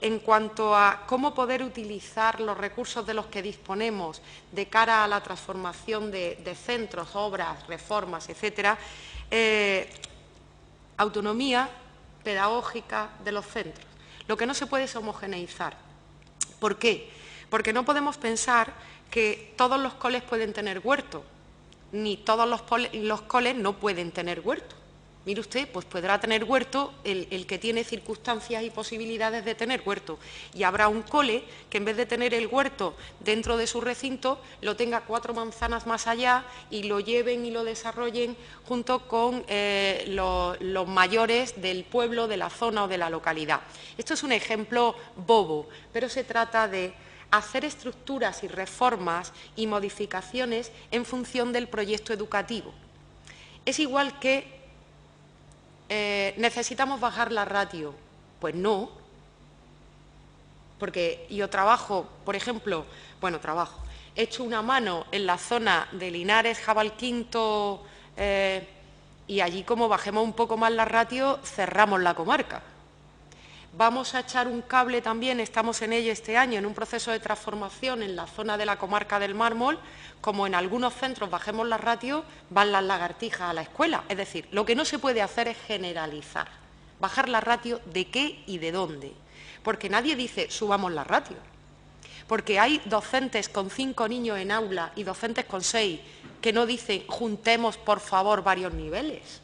En cuanto a cómo poder utilizar los recursos de los que disponemos de cara a la transformación de centros, obras, reformas, etcétera, autonomía pedagógica de los centros. Lo que no se puede es homogeneizar. ¿Por qué? Porque no podemos pensar que todos los coles pueden tener huerto, ni todos los coles no pueden tener huerto. Mire usted, pues podrá tener huerto el que tiene circunstancias y posibilidades de tener huerto. Y habrá un cole que en vez de tener el huerto dentro de su recinto, lo tenga 4 manzanas más allá y lo lleven y lo desarrollen junto con los mayores del pueblo, de la zona o de la localidad. Esto es un ejemplo bobo, pero se trata de hacer estructuras y reformas y modificaciones en función del proyecto educativo. Es igual que ¿necesitamos bajar la ratio? Pues no, porque yo trabajo, por ejemplo, he hecho una mano en la zona de Linares, Jabalquinto, y allí como bajemos un poco más la ratio, cerramos la comarca. Vamos a echar un cable también, estamos en ello este año, en un proceso de transformación en la zona de la comarca del Mármol. Como en algunos centros bajemos la ratio, van las lagartijas a la escuela. Es decir, lo que no se puede hacer es generalizar. Bajar la ratio, ¿de qué y de dónde? Porque nadie dice subamos la ratio. Porque hay docentes con 5 niños en aula y docentes con 6 que no dicen juntemos por favor varios niveles.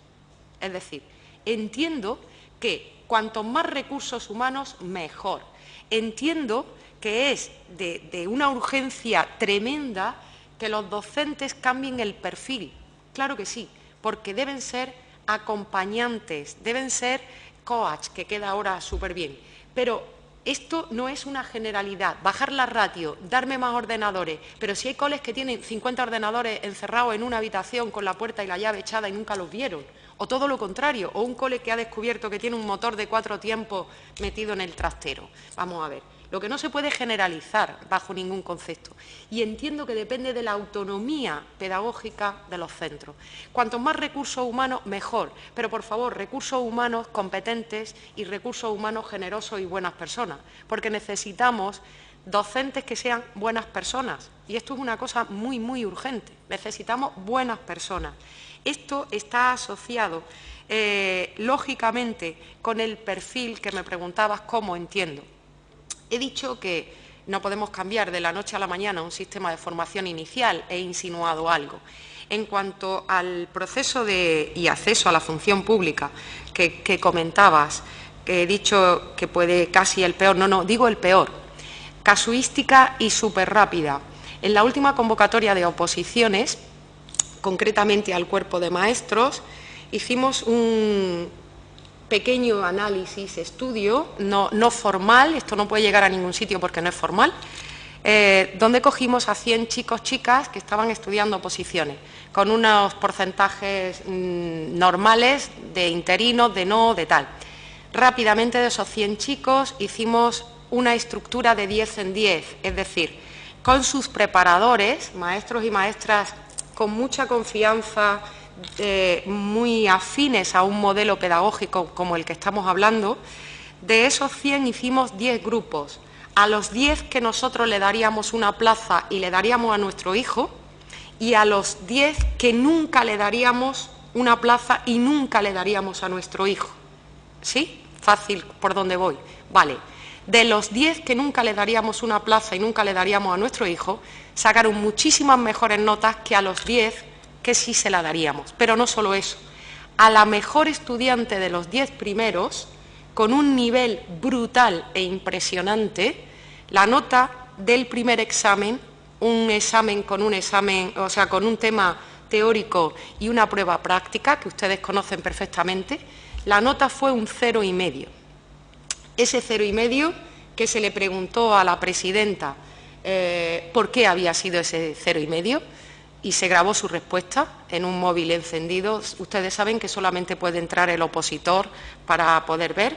Es decir, entiendo que cuantos más recursos humanos, mejor. Entiendo que es de una urgencia tremenda que los docentes cambien el perfil. Claro que sí, porque deben ser acompañantes, deben ser coach, que queda ahora súper bien. Pero Esto no es una generalidad, bajar la ratio, darme más ordenadores, pero si hay coles que tienen 50 ordenadores encerrados en una habitación con la puerta y la llave echada y nunca los vieron, o todo lo contrario, o un cole que ha descubierto que tiene un motor de 4 tiempos metido en el trastero. Vamos a ver, lo que no se puede generalizar bajo ningún concepto, y entiendo que depende de la autonomía pedagógica de los centros. Cuantos más recursos humanos, mejor, pero por favor, recursos humanos competentes y recursos humanos generosos y buenas personas, porque necesitamos docentes que sean buenas personas, y esto es una cosa muy, muy urgente, necesitamos buenas personas. Esto está asociado, lógicamente, con el perfil que me preguntabas, ¿cómo entiendo? He dicho que no podemos cambiar de la noche a la mañana un sistema de formación inicial, he insinuado algo. En cuanto al proceso y acceso a la función pública que comentabas, que he dicho que puede casi el peor, no, digo el peor, casuística y súper rápida. En la última convocatoria de oposiciones, concretamente al cuerpo de maestros, hicimos un pequeño análisis, estudio, no formal, esto no puede llegar a ningún sitio porque no es formal, donde cogimos a 100 chicos, chicas que estaban estudiando oposiciones, con unos porcentajes normales de interinos, de no, de tal. Rápidamente de esos 100 chicos hicimos una estructura de 10 en 10, es decir, con sus preparadores, maestros y maestras con mucha confianza, muy afines a un modelo pedagógico como el que estamos hablando. De esos 100 hicimos 10 grupos. A los 10 que nosotros le daríamos una plaza y le daríamos a nuestro hijo, y a los 10 que nunca le daríamos una plaza y nunca le daríamos a nuestro hijo. ¿Sí? Fácil por dónde voy. Vale. De los 10 que nunca le daríamos una plaza y nunca le daríamos a nuestro hijo, sacaron muchísimas mejores notas que a los 10 que sí se la daríamos. Pero no solo eso, a la mejor estudiante de los 10 primeros, con un nivel brutal e impresionante, la nota del primer examen, un examen, o sea, con un tema teórico y una prueba práctica, que ustedes conocen perfectamente, la nota fue un 0,5. Ese 0,5 que se le preguntó a la presidenta por qué había sido ese 0,5, y se grabó su respuesta en un móvil encendido. Ustedes saben que solamente puede entrar el opositor para poder ver.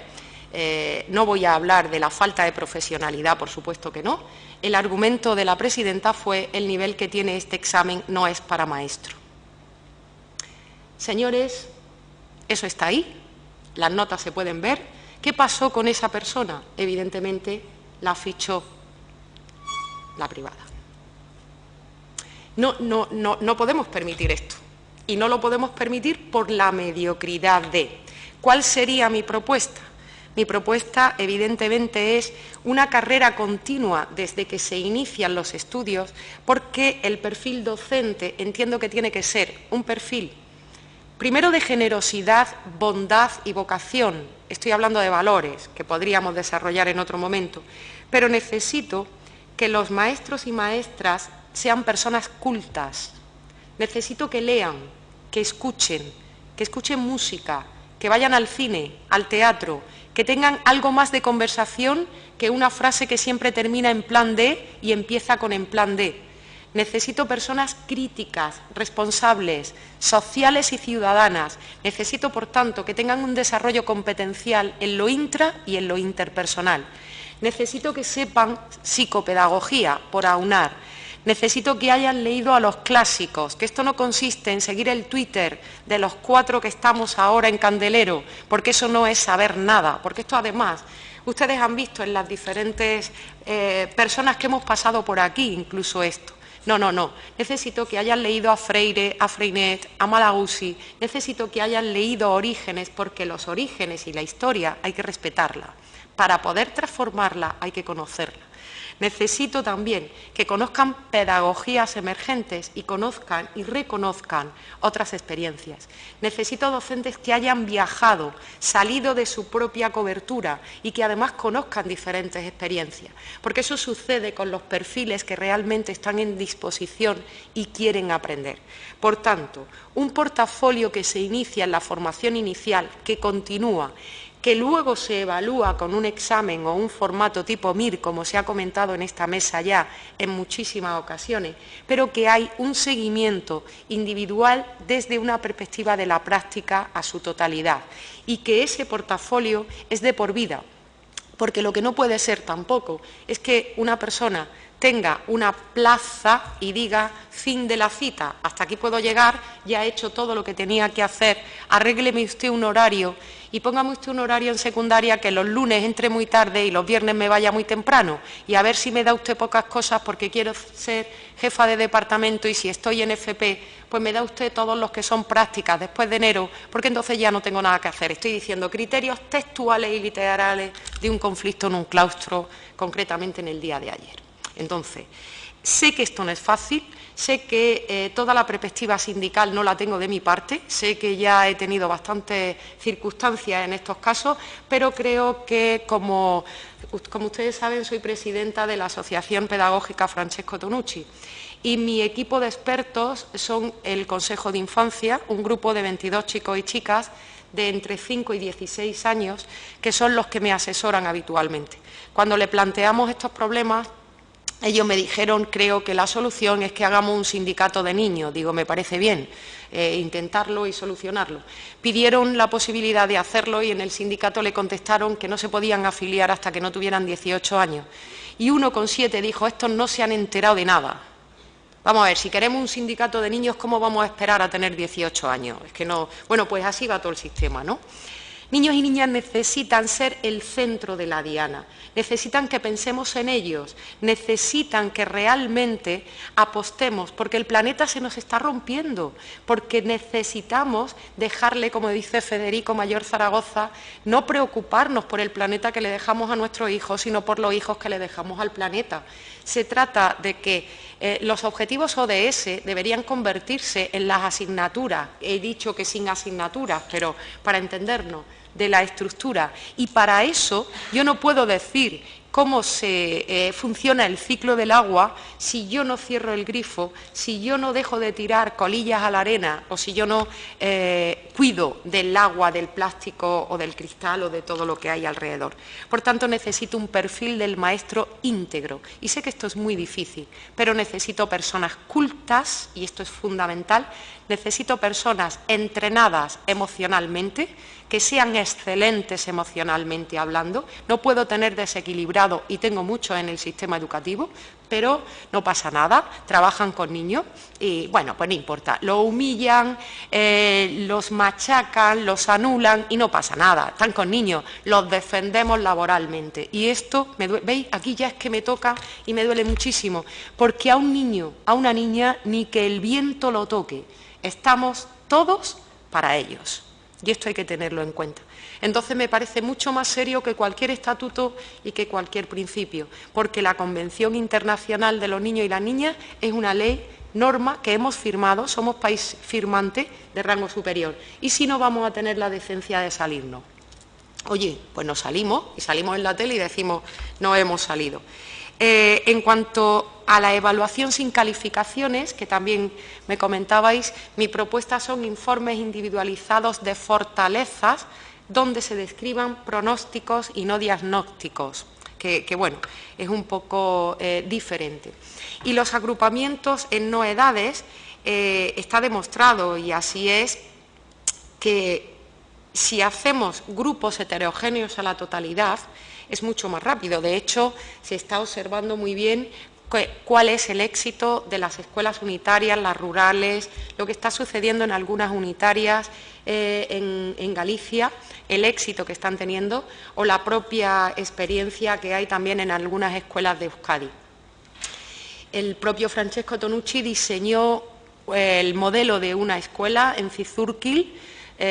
No voy a hablar de la falta de profesionalidad, por supuesto que no. El argumento de la presidenta fue: el nivel que tiene este examen no es para maestro. Señores, eso está ahí, las notas se pueden ver. ¿Qué pasó con esa persona? Evidentemente la fichó la privada. No podemos permitir esto, y no lo podemos permitir por la mediocridad de. ¿Cuál sería mi propuesta? Mi propuesta, evidentemente, es una carrera continua desde que se inician los estudios, porque el perfil docente entiendo que tiene que ser un perfil, primero, de generosidad, bondad y vocación. Estoy hablando de valores que podríamos desarrollar en otro momento, pero necesito que los maestros y maestras sean personas cultas. Necesito que lean, que escuchen música, que vayan al cine, al teatro, que tengan algo más de conversación que una frase que siempre termina en plan D y empieza con en plan D. Necesito personas críticas, responsables, sociales y ciudadanas. Necesito, por tanto, que tengan un desarrollo competencial en lo intra y en lo interpersonal. Necesito que sepan psicopedagogía, por aunar. Necesito que hayan leído a los clásicos, que esto no consiste en seguir el Twitter de los 4 que estamos ahora en Candelero, porque eso no es saber nada, porque esto además, ustedes han visto en las diferentes personas que hemos pasado por aquí, incluso esto. No. Necesito que hayan leído a Freire, a Freinet, a Malaguzzi. Necesito que hayan leído Orígenes, porque los orígenes y la historia hay que respetarla. Para poder transformarla hay que conocerla. Necesito también que conozcan pedagogías emergentes y conozcan y reconozcan otras experiencias. Necesito docentes que hayan viajado, salido de su propia cobertura y que además conozcan diferentes experiencias, porque eso sucede con los perfiles que realmente están en disposición y quieren aprender. Por tanto, un portafolio que se inicia en la formación inicial, que continúa, que luego se evalúa con un examen o un formato tipo MIR, como se ha comentado en esta mesa ya en muchísimas ocasiones, pero que hay un seguimiento individual desde una perspectiva de la práctica a su totalidad y que ese portafolio es de por vida, porque lo que no puede ser tampoco es que una persona tenga una plaza y diga fin de la cita, hasta aquí puedo llegar, ya he hecho todo lo que tenía que hacer, arrégleme usted un horario y póngame usted un horario en secundaria que los lunes entre muy tarde y los viernes me vaya muy temprano y a ver si me da usted pocas cosas porque quiero ser jefa de departamento y si estoy en FP, pues me da usted todos los que son prácticas después de enero, porque entonces ya no tengo nada que hacer. Estoy diciendo criterios textuales y literales de un conflicto en un claustro, concretamente en el día de ayer. Entonces, sé que esto no es fácil, sé que toda la perspectiva sindical no la tengo de mi parte, sé que ya he tenido bastantes circunstancias en estos casos, pero creo que, como ustedes saben, soy presidenta de la Asociación Pedagógica Francesco Tonucci y mi equipo de expertos son el Consejo de Infancia, un grupo de 22 chicos y chicas de entre 5 y 16 años, que son los que me asesoran habitualmente. Cuando le planteamos estos problemas, ellos me dijeron, creo que la solución es que hagamos un sindicato de niños. Digo, me parece bien intentarlo y solucionarlo. Pidieron la posibilidad de hacerlo y en el sindicato le contestaron que no se podían afiliar hasta que no tuvieran 18 años. Y 1,7 dijo, estos no se han enterado de nada. Vamos a ver, si queremos un sindicato de niños, ¿cómo vamos a esperar a tener 18 años? Es que no. Bueno, pues así va todo el sistema, ¿no? Niños y niñas necesitan ser el centro de la diana, necesitan que pensemos en ellos, necesitan que realmente apostemos, porque el planeta se nos está rompiendo, porque necesitamos dejarle, como dice Federico Mayor Zaragoza, no preocuparnos por el planeta que le dejamos a nuestros hijos, sino por los hijos que le dejamos al planeta. Se trata de que los objetivos ODS deberían convertirse en las asignaturas, he dicho que sin asignaturas, pero para entendernos, de la estructura. Y para eso yo no puedo decir cómo se funciona el ciclo del agua si yo no cierro el grifo, si yo no dejo de tirar colillas a la arena o si yo no cuido del agua, del plástico o del cristal o de todo lo que hay alrededor. Por tanto, necesito un perfil del maestro íntegro. Y sé que esto es muy difícil, pero necesito personas cultas, y esto es fundamental, necesito personas entrenadas emocionalmente, que sean excelentes emocionalmente hablando. No puedo tener desequilibrado, y tengo mucho en el sistema educativo, pero no pasa nada, trabajan con niños y, bueno, pues no importa, los humillan, los machacan, los anulan y no pasa nada, están con niños, los defendemos laboralmente. Y esto, ¿veis? Aquí ya es que me toca y me duele muchísimo, porque a un niño, a una niña, ni que el viento lo toque, estamos todos para ellos. Y esto hay que tenerlo en cuenta. Entonces me parece mucho más serio que cualquier estatuto y que cualquier principio, porque la Convención Internacional de los Niños y las Niñas es una ley, norma que hemos firmado, somos país firmante de rango superior. Y si no, vamos a tener la decencia de salirnos. Oye, pues nos salimos y salimos en la tele y decimos no hemos salido. En cuanto a la evaluación sin calificaciones, que también me comentabais, mi propuesta son informes individualizados de fortalezas donde se describan pronósticos y no diagnósticos, que bueno, es un poco diferente. Y los agrupamientos en no edades, está demostrado, y así es, que si hacemos grupos heterogéneos a la totalidad, es mucho más rápido. De hecho, se está observando muy bien cuál es el éxito de las escuelas unitarias, las rurales, lo que está sucediendo en algunas unitarias en Galicia, el éxito que están teniendo o la propia experiencia que hay también en algunas escuelas de Euskadi. El propio Francesco Tonucci diseñó el modelo de una escuela en Zizurkil,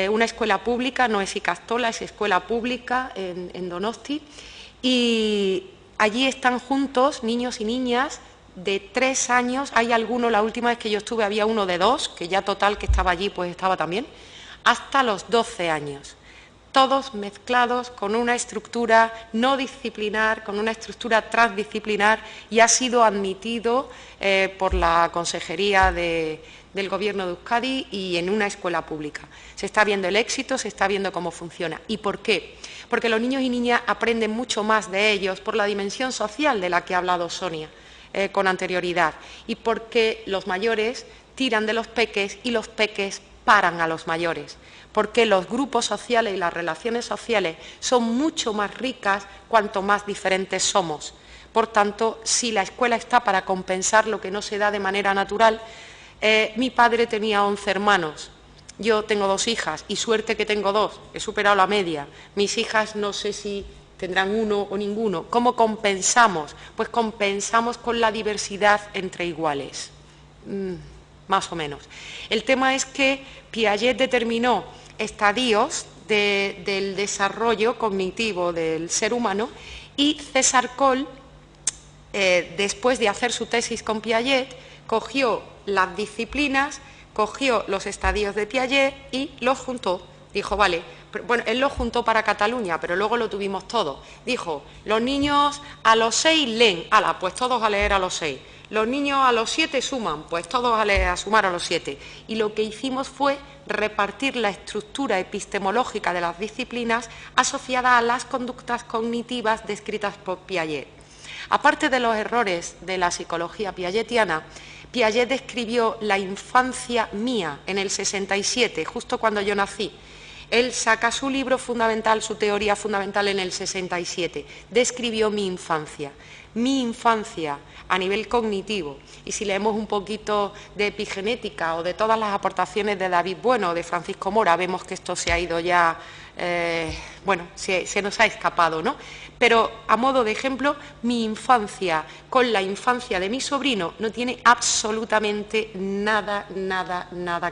una escuela pública, no es Ikastola, es escuela pública en Donosti, y allí están juntos niños y niñas de 3 años, hay algunos, la última vez que yo estuve había uno de 2, que ya total que estaba allí pues estaba también, hasta los 12 años. todos mezclados con una estructura no disciplinar, con una estructura transdisciplinar, y ha sido admitido por la Consejería del Gobierno de Euskadi y en una escuela pública. Se está viendo el éxito, se está viendo cómo funciona. ¿Y por qué? Porque los niños y niñas aprenden mucho más de ellos por la dimensión social de la que ha hablado Sonia con anterioridad, y porque los mayores tiran de los peques y los peques paran a los mayores, porque los grupos sociales y las relaciones sociales son mucho más ricas cuanto más diferentes somos. Por tanto, si la escuela está para compensar lo que no se da de manera natural, mi padre tenía 11 hermanos, yo tengo 2 hijas y suerte que tengo 2, he superado la media. Mis hijas no sé si tendrán 1 o ninguno. ¿Cómo compensamos? Pues compensamos con la diversidad entre iguales, más o menos. El tema es que Piaget determinó estadios del desarrollo cognitivo del ser humano, y César Coll, después de hacer su tesis con Piaget, cogió las disciplinas, cogió los estadios de Piaget y los juntó. Dijo, vale, bueno, él lo juntó para Cataluña, pero luego lo tuvimos todo. Dijo, los niños a los 6 leen, ala, pues todos a leer a los 6. Los niños a los 7 suman, pues todos a sumar a los 7. Y lo que hicimos fue repartir la estructura epistemológica de las disciplinas asociada a las conductas cognitivas descritas por Piaget. Aparte de los errores de la psicología piagetiana, Piaget describió la infancia mía en el 67, justo cuando yo nací. Él saca su libro fundamental, su teoría fundamental en el 67. Describió mi infancia a nivel cognitivo. Y si leemos un poquito de epigenética o de todas las aportaciones de David Bueno o de Francisco Mora, vemos que esto se ha ido ya, se nos ha escapado, ¿no? Pero a modo de ejemplo, mi infancia con la infancia de mi sobrino no tiene absolutamente nada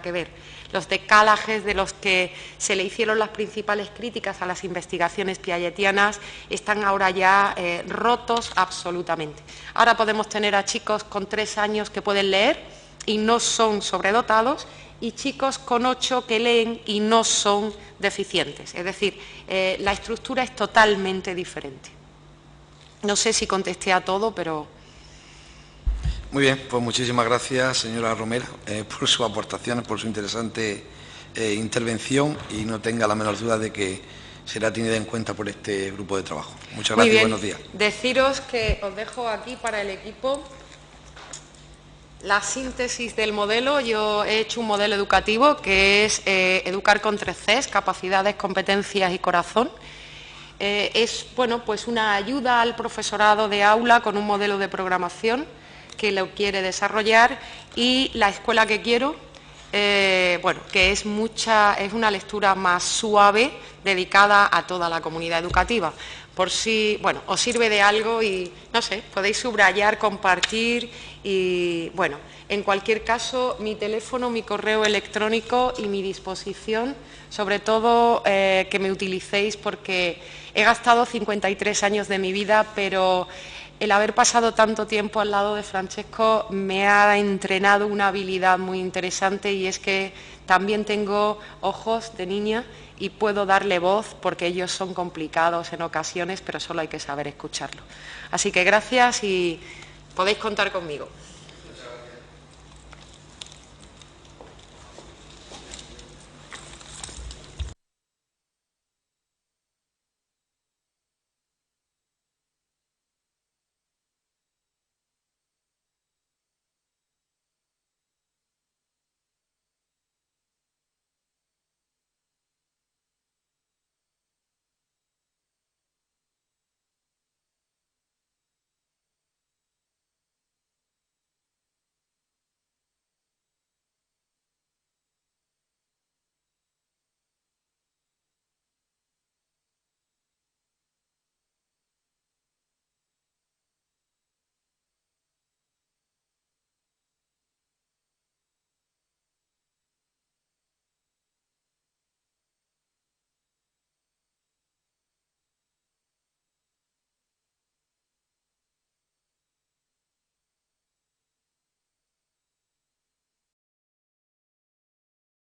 que ver. Los decálajes de los que se le hicieron las principales críticas a las investigaciones piagetianas están ahora ya rotos absolutamente. Ahora podemos tener a chicos con 3 años que pueden leer y no son sobredotados, y chicos con 8 que leen y no son deficientes. Es decir, la estructura es totalmente diferente. No sé si contesté a todo, pero... Muy bien, pues muchísimas gracias, señora Romera, por sus aportaciones, por su interesante intervención, y no tenga la menor duda de que será tenida en cuenta por este grupo de trabajo. Muchas gracias y buenos días. Deciros que os dejo aquí para el equipo la síntesis del modelo. Yo he hecho un modelo educativo que es educar con 3 Cs, capacidades, competencias y corazón. Es pues una ayuda al profesorado de aula con un modelo de programación que lo quiere desarrollar, y la escuela que quiero, que es una lectura más suave dedicada a toda la comunidad educativa. Por si, os sirve de algo y, no sé, podéis subrayar, compartir y, en cualquier caso, mi teléfono, mi correo electrónico y mi disposición, sobre todo que me utilicéis, porque he gastado 53 años de mi vida, pero el haber pasado tanto tiempo al lado de Francesco me ha entrenado una habilidad muy interesante, y es que también tengo ojos de niña y puedo darle voz, porque ellos son complicados en ocasiones, pero solo hay que saber escucharlo. Así que gracias y podéis contar conmigo.